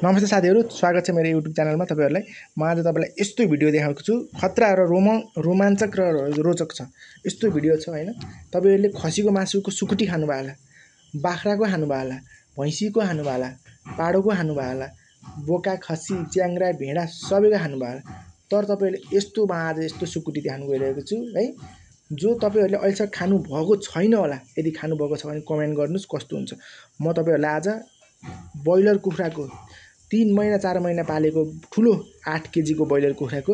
नमस्ते साथीहरु, स्वागत छ मेरो YouTube च्यानलमा। तपाईहरुलाई म आज तपाईलाई यस्तो भिडियो देखाउँछु छु, खतरा र रोमाञ्चक र रोचक छ। यस्तो भिडियो छ हैन, तपाईहरुले खसीको मासुको सुकुटी खानु भयो होला, बाख्राको खानु भयो होला, भैँसीको खानु भयो होला, पाडोको खानु भयो होला, बोका, खसी, च्याङ्ग्रा, भेडा सबैको खानु भयो होला। तर तपाईहरुले यस्तो म आज यस्तो सुकुटी देखाउन गइरहेको छु है, जो तपाईहरुले अहिलेसम्म खानु भएको छैन होला। यदि खानु भएको छ भने कमेन्ट गर्नुस् कस्तो हुन्छ। म तपाईहरुलाई आज ब्रोइलर कुखुराको 3 महिना 4 महिना पालेको ठुलो 8 केजी को ब्रोइलर कुखुराको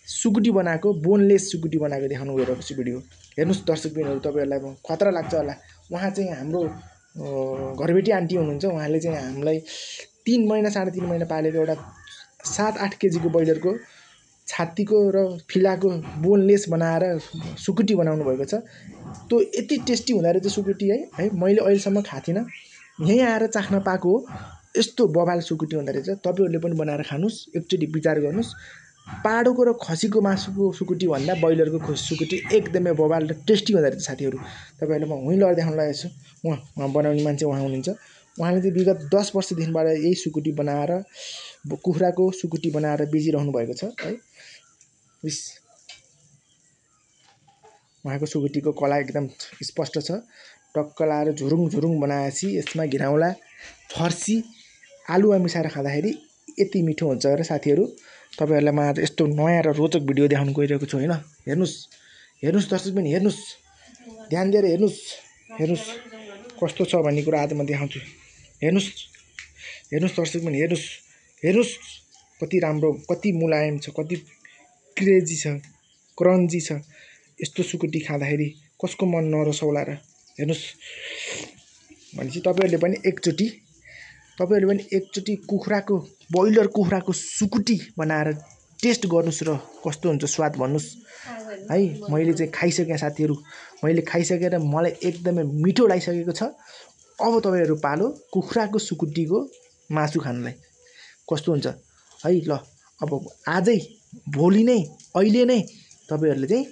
सुकुटी बनाएको, बोनलेस सुकुटी बनाएको देखाउन गइरहेको छु भिडियो। हेर्नुस् दर्शकबिनहरु, तपाईहरुलाई खतरा लाग्छ होला। उहाँ चाहिँ हाम्रो घरबेटी आन्टी हुनुहुन्छ। उहाँले चाहिँ हामीलाई 3 महिना 3.5 महिना पालेको एउटा 7-8 केजी को ब्रोइलरको छातीको र फिलाको बोनलेस बनाएर सुकुटी बनाउनु भएको छ। त्यो यति टेस्टी हुँदा रहेछ सुकुटी है, मैले अहिलेसम्म खाथिन। यही आएर चाख्न पाएको हो। यस्तो बबाल सुकुटी हुँदा रहेछ। तपाईहरुले पनि बनाएर खानुस्, एकचोटी विचार गर्नुस्। पाडोको र खसीको मासुको सुकुटी भन्दा ब्रोइलरको सुकुटी एकदमै बबाल र टेस्टी हुँदा रहेछ साथीहरु। तपाईहरुले म हुँइ लएर देखाउन लागेको छु। उहाँ बनाउने मान्छे उहाँ हुनुहुन्छ। उहाँले चाहिँ विगत 10 वर्षदेखिबाट यही सुकुटी बनाएर कुखुराको सुकुटी बनाएर बेचिरहनु भएको छ है। उहाँको सुकुटीको कला एकदम स्पष्ट छ। टक्क लाएर झुरुङ झुरुङ बनाएपछि यसमा घिराउला, फर्सी, आलुवा मिसाएर खाँदाखेरि यति मिठो हुन्छ र साथीहरु। तपाईहरुलाई म आज यस्तो नयाँ र रोचक भिडियो देखाउन गइरहेको छु हैन। हेर्नुस् दर्शक पनि हेर्नुस्, ध्यान दिएर हेर्नुस् कस्तो छ भन्ने कुरा आज म देखाउँछु। हेर्नुस् दर्शक पनि हेर्नुस् कति राम्रो, कति मुलायम छ, कति क्रेजी छ, क्रन्ची छ। यस्तो सुकुटी खाँदाखेरि कसको मन नरसौला र। हेर्नुस् भनेपछि तपाईहरुले पनि एकचोटी कुखुराको ब्रोइलर कुखुराको सुकुटी बनाएर टेस्ट गर्नुस् र कस्तो हुन्छ स्वाद भन्नुस् है। मैले चाहिँ खाइसके साथीहरु, मैले खाइसकेर मलाई एकदमै मिठो लागिसकेको छ। अब तपाईहरु पालो कुखुराको सुकुटीको मासु खानलाई कस्तो हुन्छ है। ल अब आजै भोलि नै अहिले नै तपाईहरुले चाहिँ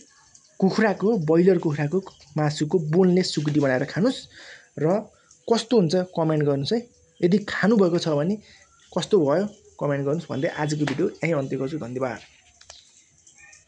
ब्रोइलर कुखुराको मासुको बोनलेस सुकुटी बनाएर खानुस् र कस्तो हुन्छ कमेन्ट गर्नुस् है। यदि खानु भएको छ भने कस्तो भयो कमेन्ट गर्नुस् भन्दै आजको भिडियो यही अन्त्य गर्छु। धन्यवाद।